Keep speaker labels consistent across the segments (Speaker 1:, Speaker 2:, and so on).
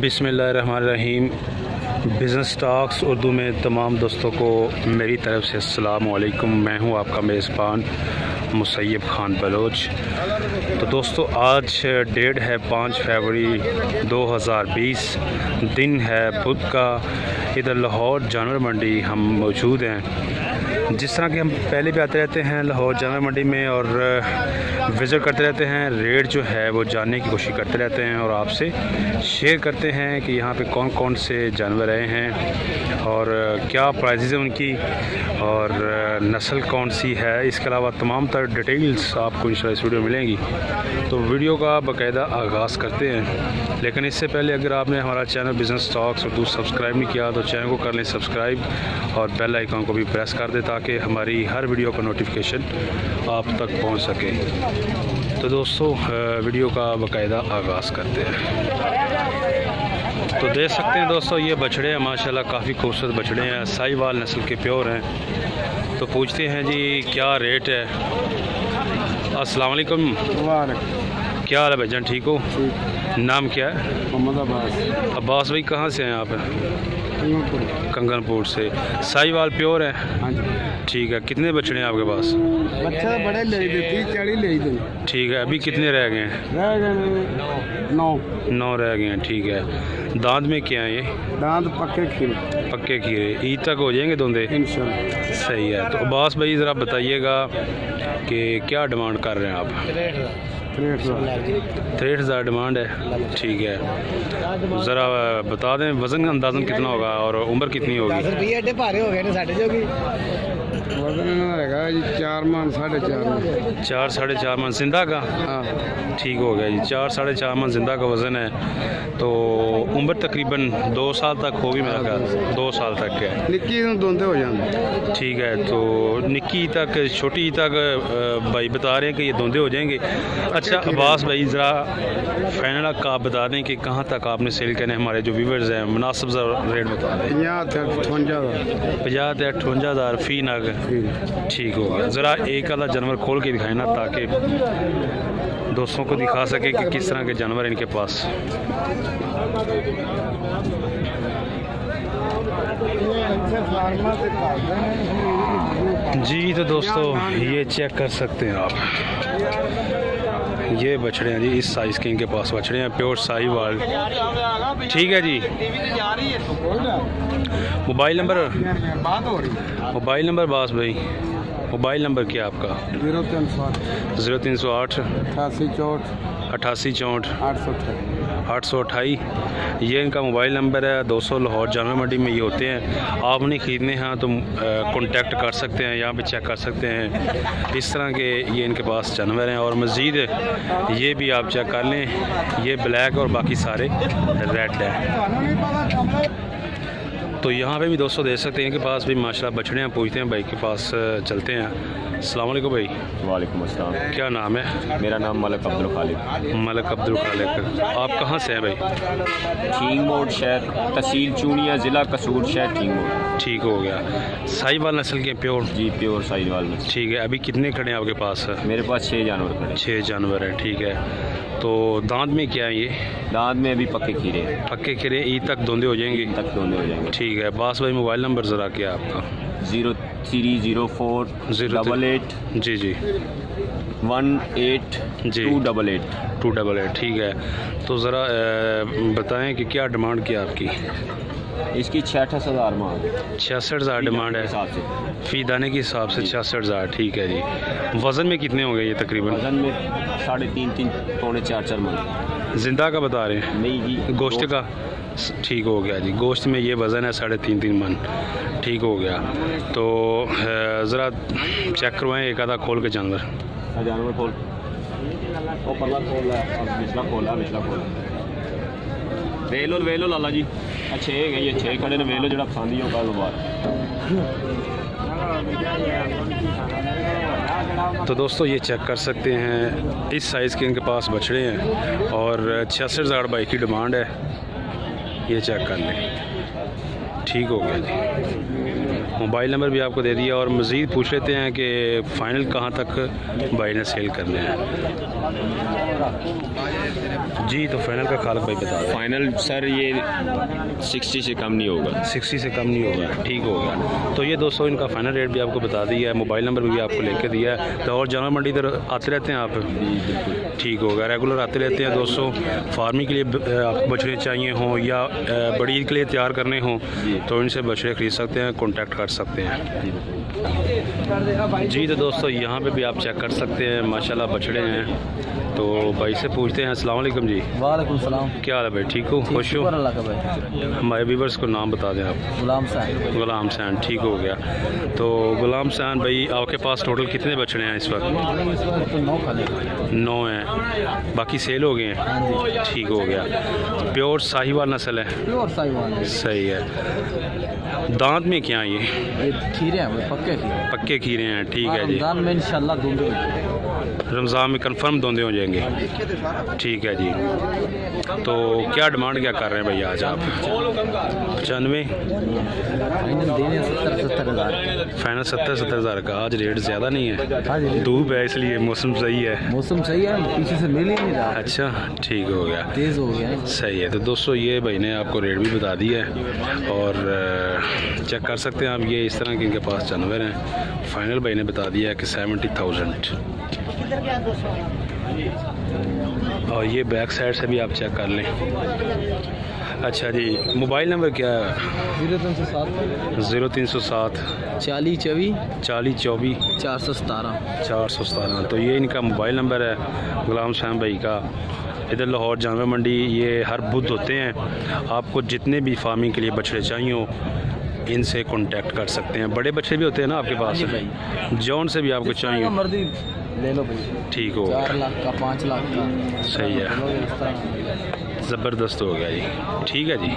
Speaker 1: बिस्मिल्लाहिर्रहमानिर्रहीम। Business talks Urdu में तमाम दोस्तों को मेरी तरफ़ से अस्सलाम वालेकुम। मैं हूं आपका मेज़बान मुसैयब ख़ान बलोच। तो दोस्तों, आज डेट है 5 फरवरी 2020, दिन है बुध का। इधर लाहौर जानवर मंडी हम मौजूद हैं। जिस तरह के हम पहले भी आते रहते हैं लाहौर जानवर मंडी में और विज़िट करते रहते हैं, रेट जो है वो जानने की कोशिश करते रहते हैं और आपसे शेयर करते हैं कि यहाँ पे कौन कौन से जानवर आए हैं और क्या प्राइसेस हैं उनकी और नस्ल कौन सी है। इसके अलावा तमाम तर डिटेल्स आपको इंशाल्लाह इस वीडियो में मिलेंगी। तो वीडियो का बाकायदा आगाज़ करते हैं, लेकिन इससे पहले अगर आपने हमारा channel business talks Urdu subscribe नहीं किया तो चैनल को कर लें सब्सक्राइब और बेल आइकन को भी प्रेस कर दें ताकि हमारी हर वीडियो का नोटिफिकेशन आप तक पहुंच सके। तो दोस्तों, वीडियो का बाकायदा आगाज़ करते हैं। तो देख सकते हैं दोस्तों, ये बछड़े हैं माशाल्लाह, काफ़ी खूबसूरत बछड़े हैं, साहिवाल नस्ल के प्योर हैं। तो पूछते हैं जी क्या रेट है। अस्सलाम वालेकुम। क्या हाल है भाईजान, ठीक हो? नाम क्या है?
Speaker 2: मोहम्मद
Speaker 1: अब्बास भाई, कहाँ से हैं आप? कंगनपुर से। साहिवाल प्योर है?
Speaker 2: हाँ जी।
Speaker 1: ठीक है। कितने बछड़े हैं आपके पास?
Speaker 2: बच्चा बड़े ले 30-40 ले दे।
Speaker 1: ठीक है। अभी कितने रह गए हैं?
Speaker 2: रह गए 9
Speaker 1: रह गए हैं। ठीक है। दांत में क्या है ये?
Speaker 2: दांत पक्के खीरे।
Speaker 1: पक्के खीरे। ईद तक हो जाएंगे दोंदे
Speaker 2: इंशाल्लाह।
Speaker 1: सही है। तो अब्बास भाई ज़रा बताइएगा कि क्या डिमांड कर रहे हैं आप? 63,000 डिमांड है। ठीक है। ज़रा बता दें वज़न का अंदाज़न कितना होगा और उम्र कितनी होगी?
Speaker 2: वजन रहेगा जी 4 मन 4.5
Speaker 1: 4 साढ़े 4 मन जिंदा का।
Speaker 2: हाँ
Speaker 1: ठीक हो गया जी। 4 साढ़े 4 मन जिंदा का वज़न है। तो उम्र तकरीबन 2 साल तक होगी मेरा ख्याल। 2 साल तक है।
Speaker 2: निक्की दोंदे हो जाएंगे।
Speaker 1: ठीक है। तो निक्की तक छोटी तक भाई बता रहे हैं कि ये दोंदे हो जाएंगे। अच्छा अब्बास भाई, ज़रा फाइनल आप बता दें कि कहाँ तक आपने सेल करने, हमारे जो व्यूवर्स हैं मुनासिब रेट बता दें।
Speaker 2: 50
Speaker 1: से 58,000 फ़ी नग। ठीक होगा। ज़रा एक आधा जानवर खोल के दिखाए ना ताकि दोस्तों को दिखा सके कि किस तरह के जानवर इनके पास। जी तो दोस्तों, ये चेक कर सकते हैं आप, ये बछड़े हैं जी, इस साइज़ के इनके पास बछड़े हैं, प्योर साहिवाल। ठीक है जी। मोबाइल नंबर बास भाई, मोबाइल नंबर क्या आपका? 0308 88 64 828। ये इनका मोबाइल नंबर है। 200 लाहौर जानवर मंडी में ये होते हैं। आपने ख़रीदने हैं तो कांटेक्ट कर सकते हैं, यहाँ पे चेक कर सकते हैं। इस तरह के ये इनके पास जानवर हैं और मज़ीद ये भी आप चेक कर लें, ये ब्लैक और बाकी सारे रेड हैं। तो यहाँ पे भी दोस्तों देख सकते हैं इनके पास भी माशाल्लाह बछड़े हैं। पूछते हैं भाई के पास, चलते हैं। अस्सलाम वालेकुम भाई।
Speaker 3: वालेकुम अस्सलाम।
Speaker 1: क्या नाम है?
Speaker 3: मेरा नाम मलक अब्दुल खालिक।
Speaker 1: मलक अब्दुल खालिक। आप कहाँ से हैं भाई?
Speaker 3: ठीक मोड़ शहर, तहसील चूनिया, ज़िला कसूर शहर ठीक मोड़।
Speaker 1: ठीक हो गया। साहिवाल नस्ल के प्योर?
Speaker 3: जी प्योर साहिवाल नस्ल।
Speaker 1: ठीक है। अभी कितने खड़े हैं आपके पास?
Speaker 3: मेरे पास 6 जानवर खड़े।
Speaker 1: 6 जानवर हैं। ठीक है। तो दांत में क्या है ये?
Speaker 3: दांत में अभी पक्के खीरे।
Speaker 1: पक्के खीरे। ईद तक दोंदे हो जाएंगे?
Speaker 3: ईद तक दोंदे हो जाएंगे।
Speaker 1: ठीक है। बास भाई मोबाइल नंबर ज़रा क्या आपका? 0304 88 जी 18 जी 288। ठीक है। तो ज़रा बताएं कि क्या डिमांड क्या आपकी?
Speaker 3: इसकी 66,000 मांग।
Speaker 1: 66,000 डिमांड है फ़ी दाने के हिसाब से। 66,000। ठीक है जी। वज़न में कितने होंगे ये तकरीबन?
Speaker 3: वज़न में 3.5 पौने 4 मन।
Speaker 1: जिंदा का बता रहे हैं?
Speaker 3: नहीं जी,
Speaker 1: गोश्त का। ठीक हो गया जी। गोश्त में ये वज़न है 3.5 मन। ठीक हो गया। तो ज़रा चेक करवाएं एक आधा खोल के जानवर।
Speaker 3: जानवर खोल, वो पल्ला खोला, पिछला खोला। वेलो लाला जी। अच्छे ये 6 खड़े ने, वेलो जो पसंद ही होगा दोबारा।
Speaker 1: तो दोस्तों ये चेक कर सकते हैं, इस साइज़ के इनके पास बछड़े हैं और 66,000 बाइक की डिमांड है। ये चेक कर लें। ठीक हो गया जी। मोबाइल नंबर भी आपको दे दिया और मज़ीद पूछ लेते हैं कि फ़ाइनल कहाँ तक भाई ने सेल करने हैं। जी तो फाइनल का खालिक भाई बता दें।
Speaker 3: फाइनल सर ये 60 से कम नहीं होगा।
Speaker 1: 60 से कम नहीं होगा, ठीक होगा। तो ये दोस्तों इनका फाइनल रेट भी आपको बता दिया है, मोबाइल नंबर भी आपको लेके दिया है। तो और जानवर मंडी इधर आते रहते हैं आप? ठीक होगा, रेगुलर आते रहते हैं दोस्तों। फार्मिंग के लिए आपको बछड़े चाहिए हों या बड़ी ईद के लिए तैयार करने हों तो इनसे बछड़े ख़रीद सकते हैं, कॉन्टैक्ट कर सकते हैं। जी तो दोस्तों यहाँ पे भी आप चेक कर सकते हैं, माशाल्लाह बछड़े हैं। तो भाई से पूछते हैं। अस्सलाम वालेकुम जी।
Speaker 2: वालेकुम सलाम।
Speaker 1: क्या हाल है भाई, ठीक हो, खुश हो? हमारे व्यूवर्स को नाम बता दें आप। गुलाम सैन, ठीक हो गया। तो गुलाम सैन भाई आपके पास टोटल कितने बछड़े हैं इस वक्त? 9 हैं, बाकी सेल हो गए हैं? ठीक हो गया। प्योर साहिवाल नस्ल है?
Speaker 2: प्योर साहिवाल।
Speaker 1: सही है। दांत में क्या ये
Speaker 2: खीरे हैं?
Speaker 1: पक्के खीरे हैं, ठीक है जी।
Speaker 2: रमज़ान में इंशाल्लाह दूंगे,
Speaker 1: रमज़ान में कंफर्म दोंदे हो जाएंगे, ठीक है जी। तो क्या डिमांड क्या कर रहे हैं भाई आज आप? 95 फाइनल 70-70 हज़ार का। आज रेट ज़्यादा नहीं है, धूप है इसलिए मौसम सही है।
Speaker 2: मौसम सही है, पीछे से मिल ही नहीं रहा।
Speaker 1: अच्छा, ठीक हो गया,
Speaker 2: तेज़ हो गया,
Speaker 1: सही है। तो दोस्तों ये भाई ने आपको रेट भी बता दिया है और चेक कर सकते हैं आप। ये इस तरह के इनके पास जानवर हैं। फाइनल भाई ने बता दिया है कि 70,000। और ये बैक साइड से भी आप चेक कर लें। अच्छा जी, मोबाइल नंबर क्या है? 0307
Speaker 2: 40 24
Speaker 1: 417 417। तो ये इनका मोबाइल नंबर है गुलाम सैन भाई का। इधर लाहौर जानवर मंडी ये हर बुध होते हैं। आपको जितने भी फार्मिंग के लिए बछड़े चाहिए हो इनसे कांटेक्ट कर सकते हैं। बड़े बच्चे भी होते हैं ना आपके पास? जौन से भी आपको चाहिए
Speaker 2: मर्जी ले लो भाई,
Speaker 1: ठीक हो।
Speaker 2: 4 लाख का, 5 लाख का,
Speaker 1: सही है, ज़बरदस्त हो गया जी, ठीक है जी।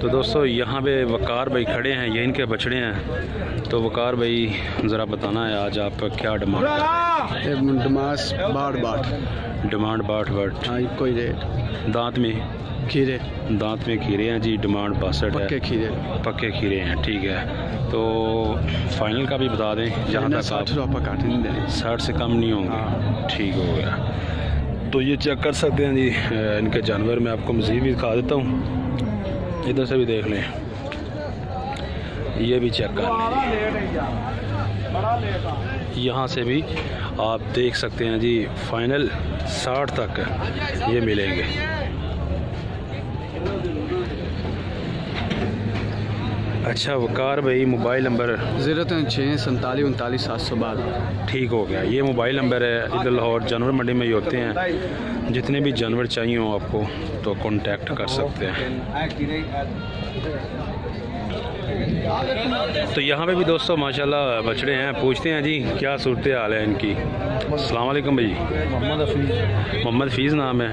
Speaker 1: तो दोस्तों यहाँ पे वकार भाई खड़े हैं, ये इनके बछड़े हैं। तो वकार भाई ज़रा बताना है आज आप क्या डिमांड? डिमांड बाट
Speaker 2: कोई रेट।
Speaker 1: दांत में
Speaker 2: खीरे,
Speaker 1: दांत में खीरे हैं जी। डिमांड 62 है। पक्के खीरे हैं, ठीक है। तो फाइनल का भी बता दें जहाँ तक आप 60 से कम नहीं होंगे, ठीक हो गया। तो ये चेक कर सकते हैं जी इनके जानवर। मैं आपको मज़ीद भी दिखा देता हूँ, इधर से भी देख लें, ये भी चेक कर लें। यहाँ से भी आप देख सकते हैं जी। फाइनल 60 तक ये मिलेंगे। अच्छा वकार भाई, मोबाइल नंबर
Speaker 2: 0306 47 39 712।
Speaker 1: ठीक हो गया, ये मोबाइल नंबर है। इधर लाहौर जानवर मंडी में ही होते हैं। जितने भी जानवर चाहिए हो आपको तो कांटेक्ट कर सकते हैं। तो यहाँ पे भी दोस्तों माशाल्लाह बछड़े हैं। पूछते हैं जी क्या सूरत हाल है इनकी। अस्सलाम वालेकुम भाई। मोहम्मद हफीज़ नाम है,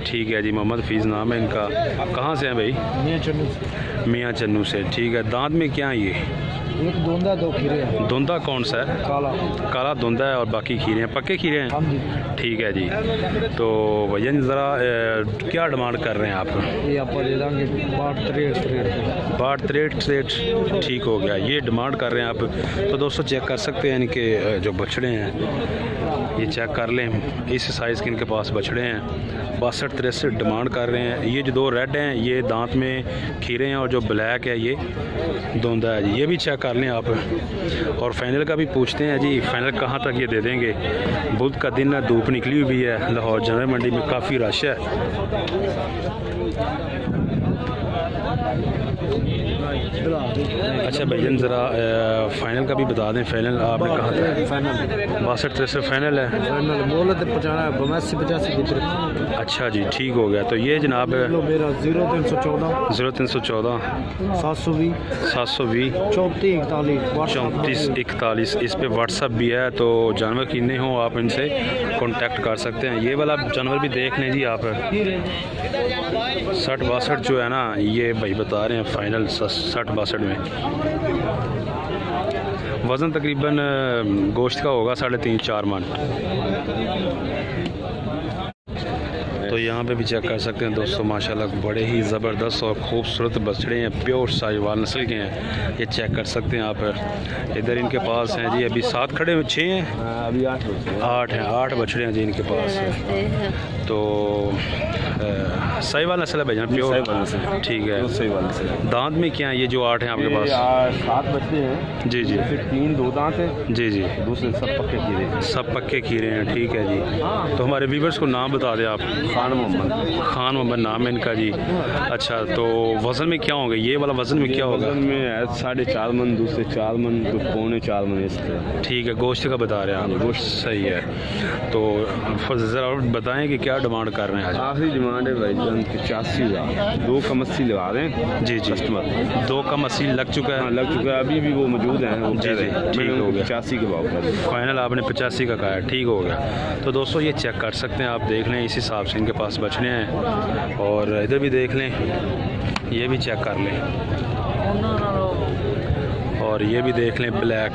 Speaker 1: ठीक है जी। मोहम्मद हफीज़ नाम है इनका। कहाँ से हैं भाई? मियाँ चन्नू से, ठीक है। दांत में क्या है ये?
Speaker 2: एक धुंधा, 2 खीरे हैं।
Speaker 1: धुंधा कौन सा है? काला धुंधा है और बाकी खीरे हैं, पक्के खीरे हैं, ठीक है जी। तो भैया ज़रा क्या डिमांड कर रहे हैं आप?
Speaker 2: ये आपको दे देंगे
Speaker 1: 63, ठीक हो गया। ये डिमांड कर रहे हैं आप। तो दोस्तों चेक कर सकते हैं इनके जो बछड़े हैं, ये चेक कर लें। इस साइज़ के इनके पास बछड़े हैं। 62-63 डिमांड कर रहे हैं। ये जो 2 रेड हैं ये दांत में खीरे हैं और जो ब्लैक है ये धुंधा है जी। ये भी चेक कर लें आप। और फाइनल का भी पूछते हैं जी, फाइनल कहाँ तक ये दे देंगे? बुध का दिन है, धूप निकली हुई है। लाहौर जानवर मंडी में काफ़ी रश है। अच्छा भैया ज़रा फाइनल का भी बता दें। फाइनल आपने कहा था 62-63 फाइनल है। अच्छा जी, ठीक हो गया। तो ये जनाब
Speaker 2: 0314
Speaker 1: 720 34 41 इस पे व्हाट्सअप भी है। तो जानवर कितने हो आप इनसे कांटेक्ट कर सकते हैं। ये वाला जानवर भी देख लें जी आप। 60-62 जो है ना, ये भाई बता रहे हैं फाइनल 60-62 में। वज़न तकरीबन गोश्त का होगा 3.5-4 मन। तो यहाँ पे भी चेक कर सकते हैं दोस्तों, माशाल्लाह बड़े ही ज़बरदस्त और खूबसूरत बछड़े हैं, प्योर साहिवाल नस्ल के हैं। ये चेक कर सकते हैं आप। इधर इनके पास हैं जी अभी 7 खड़े हुए, 6 हैं,
Speaker 3: अभी 8 हैं,
Speaker 1: 8 बछड़े हैं जी इनके पास। तो साहिवाल नस्ल है भाईजान, प्योर, ठीक है। दांत में क्या है ये जो 8 हैं आपके पास?
Speaker 3: 7 बच्चे हैं
Speaker 1: जी जी,
Speaker 3: 3 2 दांत हैं
Speaker 1: जी जी,
Speaker 3: दूसरे सब पक्के खीरे हैं।
Speaker 1: सब पक्के खीरे हैं, ठीक है जी। तो हमारे व्यूवर्स को नाम बता दें आप।
Speaker 3: खान मोहम्मद
Speaker 1: नाम है इनका जी। अच्छा, तो वज़न में क्या होगा ये वाला? वज़न में क्या होगा?
Speaker 3: वज़न में है 4.5 मन, दूसरे 4 मन, तो 3.25 मन इस तरह।
Speaker 1: ठीक है, गोश्त का बता रहे हैं आप, गोश्त सही है। तो ज़रा बताएं कि क्या डिमांड कर रहे हैं आज?
Speaker 3: आखिरी डिमांड है भाईजान 85,000, 2 कम 80 लगा दें।
Speaker 1: जी जी, 2 कम 80 लग चुका है।
Speaker 3: हाँ, लग चुका है, अभी भी वो मौजूद हैं।
Speaker 1: जी जी, ठीक हो गया।
Speaker 3: 85 के भाव का
Speaker 1: फाइनल आपने 85 का कहा है, ठीक हो गया। तो दोस्तों ये चेक कर सकते हैं आप, देख लें इस हिसाब से इनके पास बछड़े हैं। और इधर भी देख लें, ये भी चेक कर लें, और ये भी देख लें ब्लैक।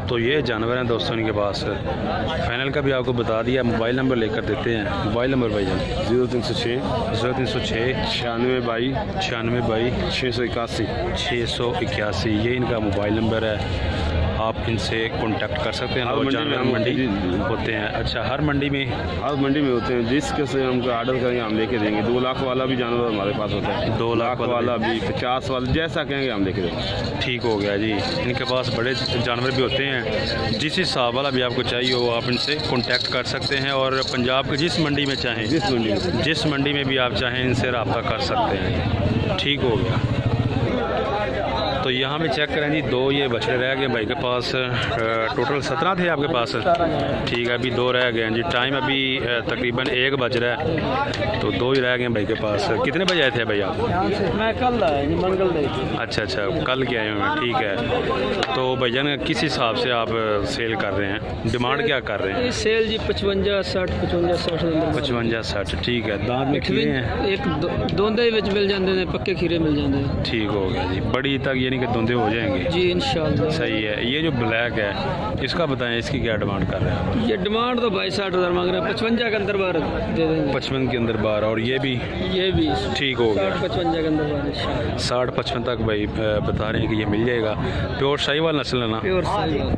Speaker 1: तो ये जानवर हैं दोस्तों इनके पास। फाइनल का भी आपको बता दिया। मोबाइल नंबर लेकर देते हैं। मोबाइल नंबर भाईजान
Speaker 3: 0306
Speaker 1: 96
Speaker 3: 96 681
Speaker 1: 681, ये इनका मोबाइल नंबर है। आप इनसे कांटेक्ट कर सकते हैं। और जानवर मंडी होते हैं। अच्छा, हर मंडी में
Speaker 3: होते हैं। जिसके से हमको ऑर्डर करेंगे हम लेके देंगे। 2 लाख वाला भी जानवर हमारे पास होता है,
Speaker 1: 2 लाख
Speaker 3: वाला भी, 50 वाला, जैसा कहेंगे हम लेके देंगे।
Speaker 1: ठीक हो गया जी। इनके पास बड़े जानवर भी होते हैं। जिस हिसाब वाला भी आपको चाहिए हो आप इनसे कांटेक्ट कर सकते हैं। और पंजाब के जिस मंडी में चाहें, जिस मंडी में भी आप चाहें इनसे रब्ता कर सकते हैं। ठीक हो गया। तो यहाँ पे चेक करें जी, 2 ये बछड़े रह गए भाई के पास। टोटल 17 थे आपके पास, ठीक है। अभी 2 रह गए हैं जी। टाइम अभी तकरीबन 1 बज रहा है, तो 2 ही रह गए भाई के पास। कितने बजे आए थे भैया?
Speaker 2: मैं कल मंगल डे।
Speaker 1: अच्छा, कल के आए हुए हैं, ठीक है। तो भैया ने किस हिसाब से आप सेल कर रहे हैं? डिमांड क्या कर रहे हैं?
Speaker 2: सेल जी 55 60
Speaker 1: 55 60, ठीक है। दांत में खीरे हैं?
Speaker 2: एक दोंदे मिल जाते हैं, पक्के खीरे मिल जाते हैं।
Speaker 1: ठीक हो गया जी। बड़ी तक यानी कि दोंदे हो जाएंगे
Speaker 2: जी इंशाल्लाह।
Speaker 1: सही है। ये जो ब्लैक है इसका बताएं, इसकी क्या डिमांड कर रहे हैं?
Speaker 2: ये डिमांड तो भाई 60,000 मांग रहे हैं। 55 के अंदर बार दे देंगे।
Speaker 1: 55 के अंदर बार। और ये भी ठीक हो गया।
Speaker 2: 55 के अंदर बार
Speaker 1: 60-55 तक भाई बता रहे हैं कि ये मिल जाएगा। प्योर साहिवाल नस्ल है ना?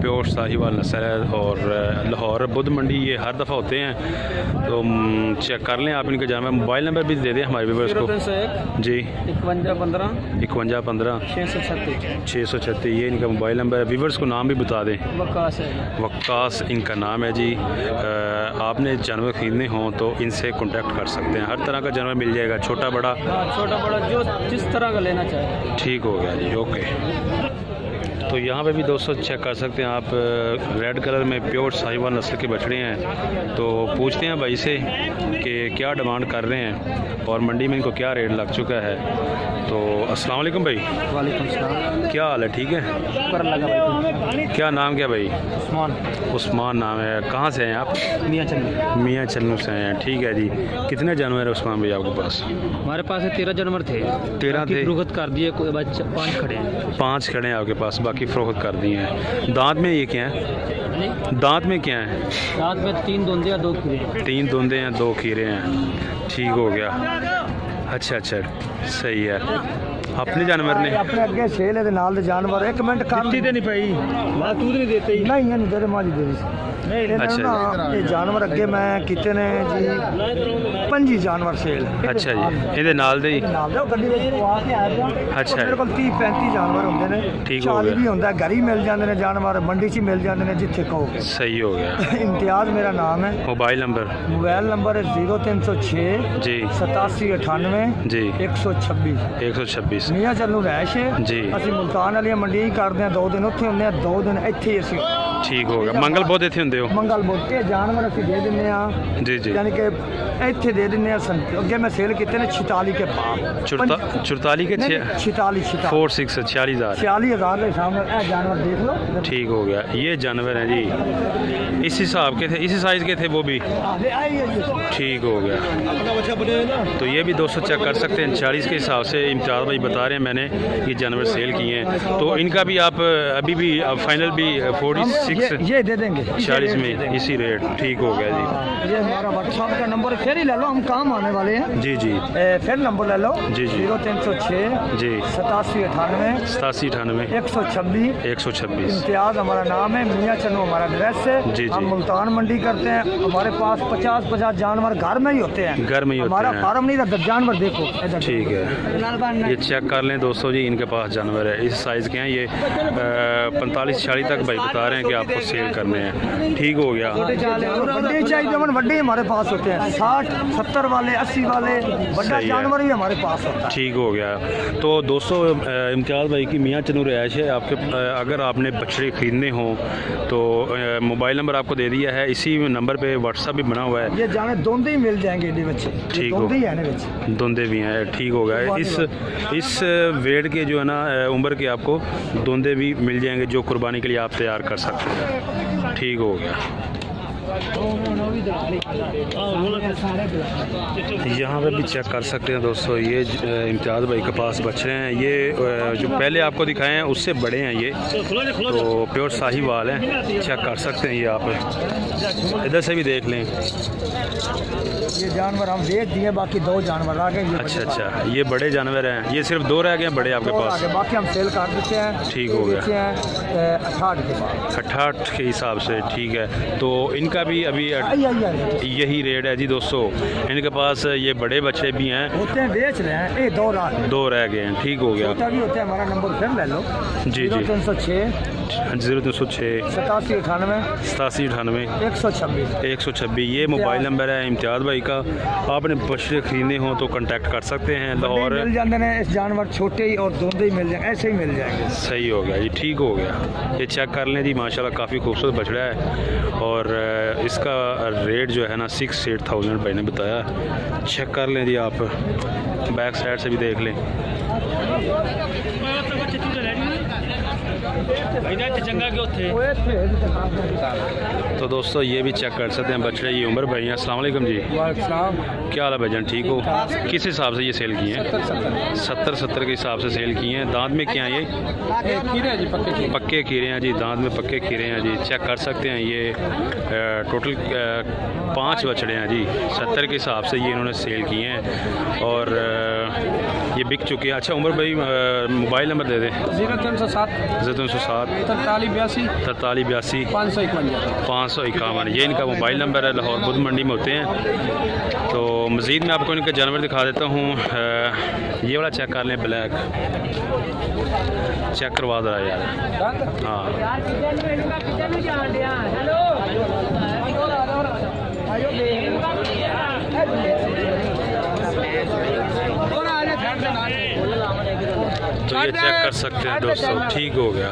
Speaker 1: प्योर साहिवाल नस्ल है। और लाहौर बुध मंडी ये हर दफ़ा होते हैं, तो चेक कर लें आप इनके जानवर। मोबाइल नंबर भी दे दें हमारे व्यूअर्स को जी। 51 15 636, ये इनका मोबाइल नंबर है। व्यूअर्स को नाम भी बता दें। वक्कास इनका नाम है जी। आपने जानवर ख़रीदने हों तो इनसे कांटेक्ट कर सकते हैं। हर तरह का जानवर मिल जाएगा, छोटा बड़ा
Speaker 2: जो जिस तरह का लेना चाहे।
Speaker 1: ठीक हो गया जी, ओके। तो यहाँ पे भी दोस्तों चेक कर सकते हैं आप, रेड कलर में प्योर साहिवाल नस्ल के बछड़े हैं। तो पूछते हैं भाई से कि क्या डिमांड कर रहे हैं और मंडी में इनको क्या रेट लग चुका है। तो अस्सलाम वालेकुम भाई।
Speaker 2: वालेकुम सलाम।
Speaker 1: क्या हाल है? ठीक है। क्या नाम क्या भाई? उस्मान नाम है। कहाँ से हैं आप? मियाँ चन्नू से हैं, ठीक है जी। कितने जानवर है उस्मान भाई आपके पास?
Speaker 2: हमारे पास 13 जानवर थे।
Speaker 1: 13 थे,
Speaker 2: फरोख्त कर दिए, 5 खड़े हैं।
Speaker 1: 5 खड़े हैं आपके पास, बाकी फरोख्त कर दिए हैं। दांत में ये क्या है? दांत में क्या है?
Speaker 2: दांत में 3 दोंदे या 2 खीरे।
Speaker 1: 3 दोंदे हैं, 2 खीरे हैं। ठीक हो गया। अच्छा, सही है। अपने जानवर ने
Speaker 4: अपने अगे छेल दे नाल दे जानवर 1 मिनट कर
Speaker 2: दी नहीं पाई। मैं तू नहीं देते ही
Speaker 4: नहीं है, तेरे मां जी दे
Speaker 1: अच्छा
Speaker 4: ये जानवर अगे मैं किते ने जी 25 जानवर सेल।
Speaker 1: अच्छा जी, ਇਹਦੇ ਨਾਲ ਦੇ
Speaker 4: नाल दे गड्डी ਵਿੱਚ ਪਵਾ ਕੇ ਆ ਜਾ।
Speaker 1: अच्छा,
Speaker 4: मेरे को 30 35 जानवर ਹੁੰਦੇ ਨੇ।
Speaker 1: ठीक हो गया।
Speaker 4: भी ਹੁੰਦਾ, घर ही मिल जाते हैं जानवर, मंडी च मिल जाते हैं जिथे कहोगे।
Speaker 1: सही हो गया।
Speaker 4: इम्तियाज मेरा नाम है।
Speaker 1: मोबाइल नंबर
Speaker 4: है 0306
Speaker 1: जी
Speaker 4: 8798
Speaker 1: जी
Speaker 4: 126
Speaker 1: 126
Speaker 4: मियाँ चन्नू रैश
Speaker 1: जी।
Speaker 4: ਅਸੀਂ ਮੁਲਤਾਨ ਵਾਲੀਆਂ ਮੰਡੀਆਂ ਹੀ ਕਰਦੇ ਹਾਂ। 2 दिन ਉੱਥੇ ਹੁੰਦੇ ਆ, 2 दिन ਇੱਥੇ ਹੀ ਅਸੀਂ
Speaker 1: ठीक हो गया। मंगल बहुत इतने होंगे हो?
Speaker 4: मंगल बहुत ये जानवर असं दे दें
Speaker 1: जी जी,
Speaker 4: यानी कि इतने दे दें अगे मैं सेल किए ने 46 के बाद
Speaker 1: 44 के
Speaker 4: 46
Speaker 1: 46,000
Speaker 4: 46,000 के सामने जानवर देख लो।
Speaker 1: ठीक हो गया। ये जानवर है जी इस हिसाब के थे, इसी साइज़ के थे वो भी। ठीक हो गया। तो ये भी दोस्तों चेक कर सकते हैं 40 के हिसाब से इम्तियाज़ भाई बता रहे हैं मैंने ये जानवर सेल किए हैं। तो इनका भी आप अभी भी फाइनल भी 46
Speaker 4: ये दे देंगे
Speaker 1: 40 में इसी रेट। ठीक हो गया जी।
Speaker 4: ये हमारा व्हाट्सएप का नंबर फिर ही ले लो, हम काम आने वाले हैं।
Speaker 1: जी जी,
Speaker 4: फिर नंबर ले लो।
Speaker 1: जी जी,
Speaker 4: 0306
Speaker 1: जी
Speaker 4: 8798
Speaker 1: 8798
Speaker 4: 126। इम्तियाज़ हमारा नाम है, मियाँ चन्नू हमारा एड्रेस है।
Speaker 1: जी
Speaker 4: हम
Speaker 1: जी,
Speaker 4: मुल्तान मंडी करते हैं। हमारे पास 50 जानवर घर में ही होते हैं।
Speaker 1: घर में ही होते
Speaker 4: हमारा
Speaker 1: हैं।
Speaker 4: फार्म नहीं रहता। जानवर देखो इधर।
Speaker 1: ठीक है, ये चेक कर लें दोस्तों जी, इनके पास जानवर है इस साइज़ के हैं। ये 45-46 तक भाई बता रहे हैं कि आपको सेल करने हैं। ठीक हो गया।
Speaker 4: वड्डे चाहिए वड्डे हमारे पास होते हैं 60-70 वाले 80 वाले बड़ा जानवर भी हमारे पास होता है।
Speaker 1: ठीक हो गया। तो दोस्तों इम्तियाज़ भाई की मियाँ चन्नू रिहाइश है। आपके अगर आपने बछड़े ख़रीदने हों तो मोबाइल नंबर आपको दे दिया है, इसी नंबर पे व्हाट्सअप भी बना हुआ है।
Speaker 4: ये जाने दोंदे ही मिल जाएंगे ये बच्चे।
Speaker 1: ठीक हो, दोंदे भी हैं। ठीक हो गया। इस वेट के जो है ना उम्र के आपको दोंदे भी मिल जाएंगे जो कुर्बानी के लिए आप तैयार कर सकते हैं। ठीक हो गया। यहाँ पे भी चेक कर सकते हैं दोस्तों, ये इम्तियाज़ भाई के पास बछड़े हैं। ये जो पहले आपको दिखाए हैं उससे बड़े हैं ये, तो प्योर साहिवाल हैं। चेक कर सकते हैं ये आप इधर से भी देख लें।
Speaker 4: ये जानवर हम बेच दिए, बाकी 2 जानवर आ गए।
Speaker 1: अच्छा अच्छा, ये बड़े जानवर हैं। ये सिर्फ 2 रह गए हैं बड़े आपके पास?
Speaker 4: बाकी हम सेल कर देते हैं।
Speaker 1: ठीक हो गया।
Speaker 4: 68 के बाद
Speaker 1: 68 के हिसाब से। ठीक है, तो इनका भी अभी यही रेट है जी दोस्तों। इनके पास ये बड़े बच्चे भी हैं,
Speaker 4: होते हैं बेच रहे हैं। 2
Speaker 1: रह गए हैं। ठीक हो गया।
Speaker 4: भी होते हैं। हमारा नंबर फिर ले लो।
Speaker 1: जी जी,
Speaker 4: 0306
Speaker 1: 0306
Speaker 4: 8798
Speaker 1: 8798
Speaker 4: 126।
Speaker 1: ये मोबाइल नंबर है इम्तियाज़ भाई का। आपने बछड़े खरीदने हो तो कांटेक्ट कर सकते हैं। लाहौर
Speaker 4: मिल जाते हैं इस जानवर छोटे ही और दोंदे ही मिल जाएंगे, ऐसे ही मिल जाएंगे।
Speaker 1: सही हो गया जी। ठीक हो गया। ये चेक कर लें जी, माशाल्लाह काफ़ी खूबसूरत बछड़ा है। और इसका रेट जो है ना 6-8,000 भाई ने बताया। चेक कर लें जी, आप बैक साइड से भी देख लें। तो दोस्तों ये भी चेक कर सकते हैं बछड़े। ये उमर भाई हैं। अस्सलाम वालेकुम जी। क्या हाल है भाईजान, ठीक हो? किस हिसाब से ये सेल किए हैं? 70 के हिसाब से सेल किए हैं। दांत में क्या है ये? पक्के खीरे हैं जी, दांत में पक्के खीरे हैं जी। चेक कर सकते हैं। ये टोटल 5 बछड़े हैं जी। 70 के हिसाब से ये इन्होंने सेल किए हैं और ये बिक चुके हैं। अच्छा उमर भाई मोबाइल नंबर दे दें।
Speaker 2: 0307
Speaker 1: 0307
Speaker 2: 4382
Speaker 1: 551। ये इनका मोबाइल नंबर है। लाहौर बुध मंडी में होते हैं। तो मज़ीद मैं आपको इनके जानवर दिखा देता हूँ। ये वाला चेक कर लें, ब्लैक चेक करवा दो यार। हाँ तो ये चेक कर सकते हैं दोस्तों। ठीक हो गया।